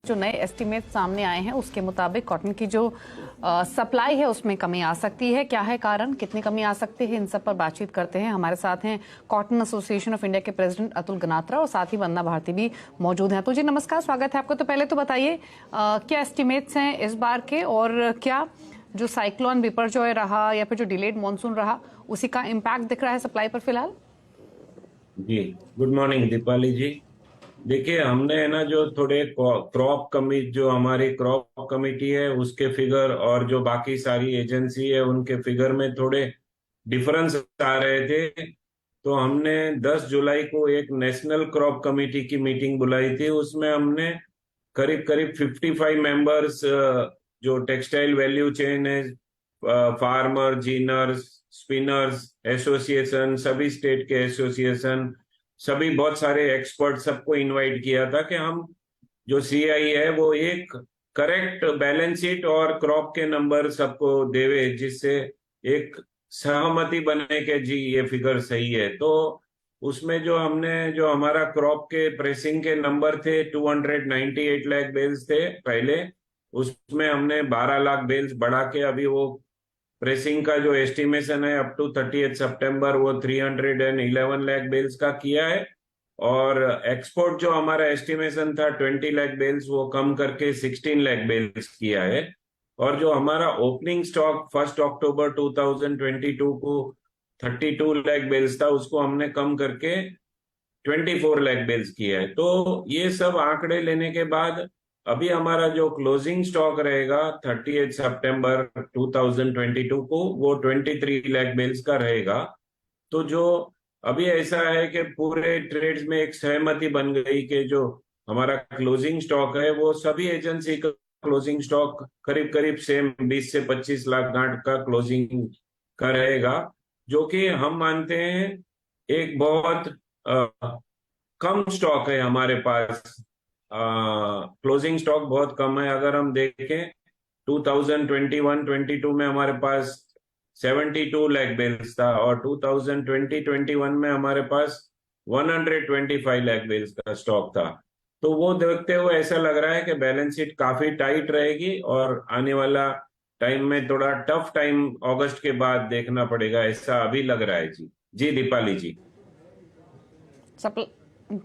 जो नए एस्टीमेट सामने आए हैं उसके मुताबिक कॉटन की जो सप्लाई है उसमें कमी आ सकती है। क्या है कारण, कितनी कमी आ सकती है, इन सब पर बातचीत करते हैं। हमारे साथ हैं कॉटन एसोसिएशन ऑफ इंडिया के प्रेसिडेंट अतुल गनात्रा और साथ ही वंदना भारती भी मौजूद हैं। तो जी नमस्कार, स्वागत है आपको। तो पहले तो बताइए क्या एस्टीमेट्स हैं इस बार के, और क्या जो साइक्लोन बिपरजॉय रहा या फिर जो डिलेड मानसून रहा उसी का इम्पैक्ट दिख रहा है सप्लाई पर फिलहाल? जी, गुड मॉर्निंग दीपाली जी। देखिए, हमने है ना जो थोड़े क्रॉप कमिटी, जो हमारी क्रॉप कमेटी है उसके फिगर और जो बाकी सारी एजेंसी है उनके फिगर में थोड़े डिफरेंस आ रहे थे। तो हमने 10 जुलाई को एक नेशनल क्रॉप कमेटी की मीटिंग बुलाई थी। उसमें हमने करीब करीब 55 मेंबर्स, जो टेक्सटाइल वैल्यू चेन है, फार्मर, जीनर्स, स्पिनर्स एसोसिएशन, सभी स्टेट के एसोसिएशन, सभी बहुत सारे एक्सपर्ट, सबको इनवाइट किया था कि हम जो सीआई है वो एक करेक्ट बैलेंस शीट और क्रॉप के नंबर सबको देवे, जिससे एक सहमति बने कि जी ये फिगर सही है। तो उसमें जो हमने, जो हमारा क्रॉप के प्रेसिंग के नंबर थे 298 लाख बेल्स थे पहले, उसमें हमने 12 लाख बेल्स बढ़ा के अभी वो प्रेसिंग का जो एस्टिमेशन है अप टू 30 सितंबर वो 311 लाख बेल्स का किया है। और एक्सपोर्ट जो हमारा एस्टिमेशन था 20 लाख बेल्स, वो कम करके 16 लाख बेल्स किया है। और जो हमारा ओपनिंग स्टॉक 1 अक्टूबर 2022 को 32 लाख बेल्स था, उसको हमने कम करके 24 लाख बेल्स किया है। तो ये सब आंकड़े लेने के बाद अभी हमारा जो क्लोजिंग स्टॉक रहेगा 30 सितंबर 2022 को वो 23 लाख बेल्स का रहेगा। तो जो अभी ऐसा है कि पूरे ट्रेड्स में एक सहमति बन गई कि जो हमारा क्लोजिंग स्टॉक है वो सभी एजेंसी का क्लोजिंग स्टॉक करीब करीब सेम 20 से 25 लाख गांठ का क्लोजिंग का रहेगा, जो कि हम मानते हैं एक बहुत कम स्टॉक है हमारे पास। क्लोजिंग स्टॉक बहुत कम है। अगर हम देखें 2021-22 में हमारे पास 72 लाख बेल्स था और 2020-21 में हमारे पास 125 लाख बेल्स का स्टॉक था। तो वो देखते हुए ऐसा लग रहा है कि बैलेंस शीट काफी टाइट रहेगी और आने वाला टाइम में थोड़ा टफ टाइम अगस्त के बाद देखना पड़ेगा, ऐसा अभी लग रहा है। जी जी दीपाली जी।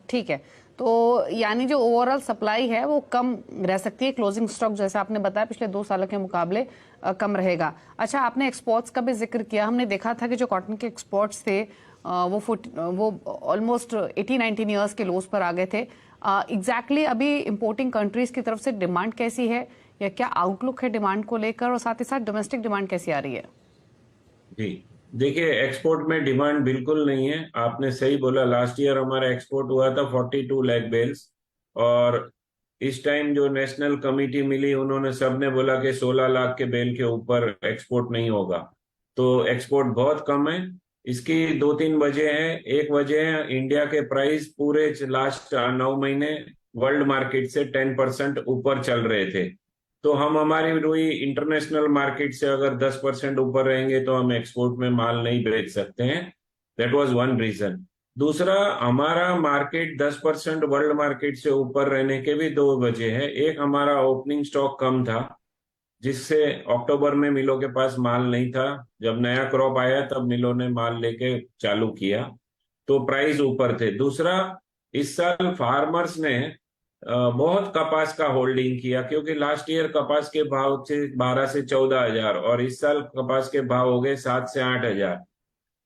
ठीक है, तो यानी जो ओवरऑल सप्लाई है वो कम रह सकती है, क्लोजिंग स्टॉक जैसा आपने बताया पिछले 2 सालों के मुकाबले कम रहेगा। अच्छा, आपने एक्सपोर्ट्स का भी जिक्र किया। हमने देखा था कि जो कॉटन के एक्सपोर्ट्स थे वो ऑलमोस्ट 18-19 ईयर्स के लोज पर आ गए थे। एग्जैक्टली अभी इंपोर्टिंग कंट्रीज की तरफ से डिमांड कैसी है, या क्या आउटलुक है डिमांड को लेकर, और साथ ही साथ डोमेस्टिक डिमांड कैसी आ रही है? जी, देखिए, एक्सपोर्ट में डिमांड बिल्कुल नहीं है। आपने सही बोला, लास्ट ईयर हमारा एक्सपोर्ट हुआ था 42 लाख बेल्स, और इस टाइम जो नेशनल कमेटी मिली उन्होंने सबने बोला कि 16 लाख के बेल के ऊपर एक्सपोर्ट नहीं होगा। तो एक्सपोर्ट बहुत कम है। इसकी 2-3 वजह है। एक वजह है इंडिया के प्राइस पूरे लास्ट 9 महीने वर्ल्ड मार्केट से 10% ऊपर चल रहे थे। तो हम, हमारी रुई इंटरनेशनल मार्केट से अगर 10% ऊपर रहेंगे तो हम एक्सपोर्ट में माल नहीं बेच सकते हैं। That was one reason. दूसरा, हमारा मार्केट 10% वर्ल्ड मार्केट से ऊपर रहने के भी 2 वजह है। एक, हमारा ओपनिंग स्टॉक कम था, जिससे अक्टूबर में मिलों के पास माल नहीं था। जब नया क्रॉप आया तब मिलों ने माल लेके चालू किया, तो प्राइस ऊपर थे। दूसरा, इस साल फार्मर्स ने बहुत कपास का होल्डिंग किया, क्योंकि लास्ट ईयर कपास के भाव से 12 से 14 हजार और इस साल कपास के भाव हो गए 7 से 8 हजार।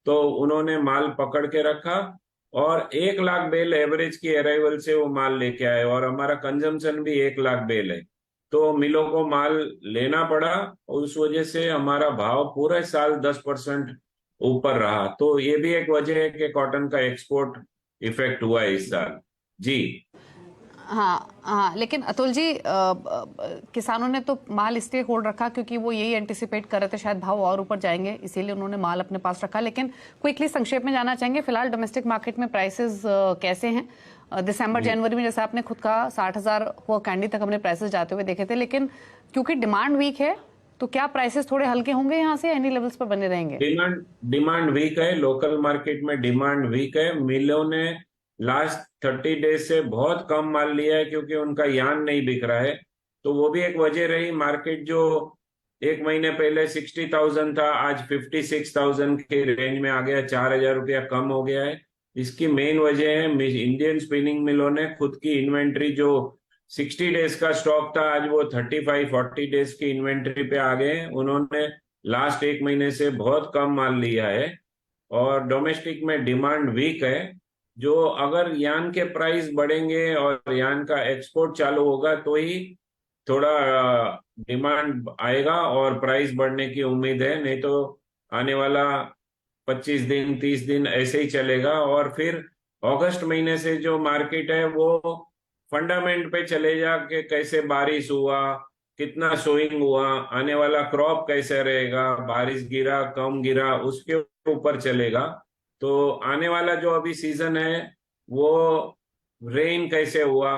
तो उन्होंने माल पकड़ के रखा और 1 लाख बेल एवरेज की अराइवल से वो माल लेके आए, और हमारा कंजम्पशन भी 1 लाख बेल है। तो मिलों को माल लेना पड़ा और उस वजह से हमारा भाव पूरे साल 10% ऊपर रहा। तो ये भी एक वजह है कि कॉटन का एक्सपोर्ट इफेक्ट हुआ है इस साल। जी हाँ हाँ, लेकिन अतुल जी किसानों ने तो माल इसलिए होल्ड रखा क्योंकि वो यही एंटिसिपेट कर रहे थे शायद भाव और ऊपर जाएंगे, इसीलिए उन्होंने माल अपने पास रखा। लेकिन क्विकली संक्षेप में जानना चाहेंगे फिलहाल डोमेस्टिक मार्केट में प्राइसेस कैसे हैं? दिसंबर जनवरी में जैसे आपने खुद कहा 60,000 हुआ कैंडी तक हमने प्राइसेस जाते हुए देखे थे, लेकिन क्योंकि डिमांड वीक है तो क्या प्राइसेस थोड़े हल्के होंगे यहाँ से, एनी लेवल्स पर बने रहेंगे? डिमांड डिमांड वीक है। लोकल मार्केट में डिमांड वीक है। मिलों ने लास्ट 30 डेज से बहुत कम माल लिया है क्योंकि उनका यान नहीं बिक रहा है। तो वो भी एक वजह रही। मार्केट जो एक महीने पहले 60,000 था, आज 56,000 के रेंज में आ गया, 4,000 रुपया कम हो गया है। इसकी मेन वजह है इंडियन स्पिनिंग मिलों ने खुद की इन्वेंट्री जो 60 डेज का स्टॉक था, आज वो 35-40 डेज की इन्वेंट्री पे आ गए। उन्होंने लास्ट एक महीने से बहुत कम माल लिया है और डोमेस्टिक में डिमांड वीक है। जो अगर यान के प्राइस बढ़ेंगे और यान का एक्सपोर्ट चालू होगा तो ही थोड़ा डिमांड आएगा और प्राइस बढ़ने की उम्मीद है। नहीं तो आने वाला 25 दिन 30 दिन ऐसे ही चलेगा और फिर अगस्त महीने से जो मार्केट है वो फंडामेंट पे चलेगा कि कैसे बारिश हुआ, कितना सोइंग हुआ, आने वाला क्रॉप कैसे रहेगा, बारिश गिरा कम गिरा उसके ऊपर चलेगा। तो आने वाला जो अभी सीजन है वो रेन कैसे हुआ,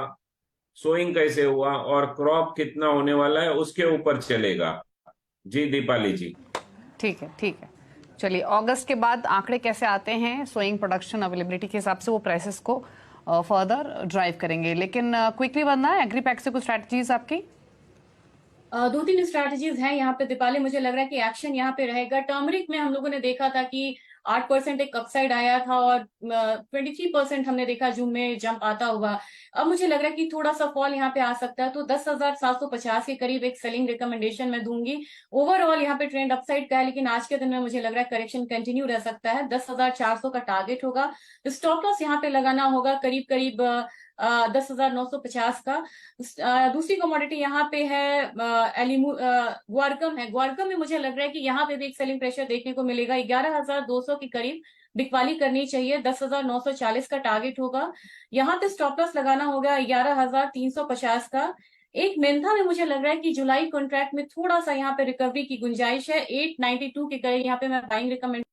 सोइंग कैसे हुआ और क्रॉप कितना होने वाला है उसके ऊपर चलेगा। जी दीपाली जी। ठीक है, ठीक है। चलिए, अगस्त के बाद आंकड़े कैसे आते हैं सोइंग प्रोडक्शन अवेलेबिलिटी के हिसाब से वो प्राइसेस को फर्दर ड्राइव करेंगे। लेकिन क्विकली बनना है एग्रीपैक से कुछ स्ट्रैटेजीज आपकी? दो तीन स्ट्रैटेजीज हैं यहाँ पे दीपाली। मुझे लग रहा है कि एक्शन यहाँ पे रहेगा। टर्मरिक में हम लोगों ने देखा था कि 8% एक अपसाइड आया था और 23% हमने देखा जून में जंप आता हुआ। अब मुझे लग रहा है कि थोड़ा सा फॉल यहाँ पे आ सकता है, तो 10,750 के करीब एक सेलिंग रिकमेंडेशन मैं दूंगी। ओवरऑल यहाँ पे ट्रेंड अपसाइड का है, लेकिन आज के दिन में मुझे लग रहा है करेक्शन कंटिन्यू रह सकता है। 10,400 का टारगेट होगा। स्टॉप लॉस यहाँ पे लगाना होगा करीब करीब 10,950 का। दूसरी कमोडिटी यहाँ पे है ग्वारकम है। ग्वारकम में मुझे लग रहा है कि यहाँ पे भी एक सेलिंग प्रेशर देखने को मिलेगा। 11,200 के करीब बिकवाली करनी चाहिए। 10,940 का टारगेट होगा। यहाँ पे स्टॉप लॉस लगाना होगा 11,350 का। एक मेंथा में मुझे लग रहा है कि जुलाई कॉन्ट्रैक्ट में थोड़ा सा यहाँ पे रिकवरी की गुंजाइश है। 892 के करीब यहाँ पे मैं बाइंग रिकमेंड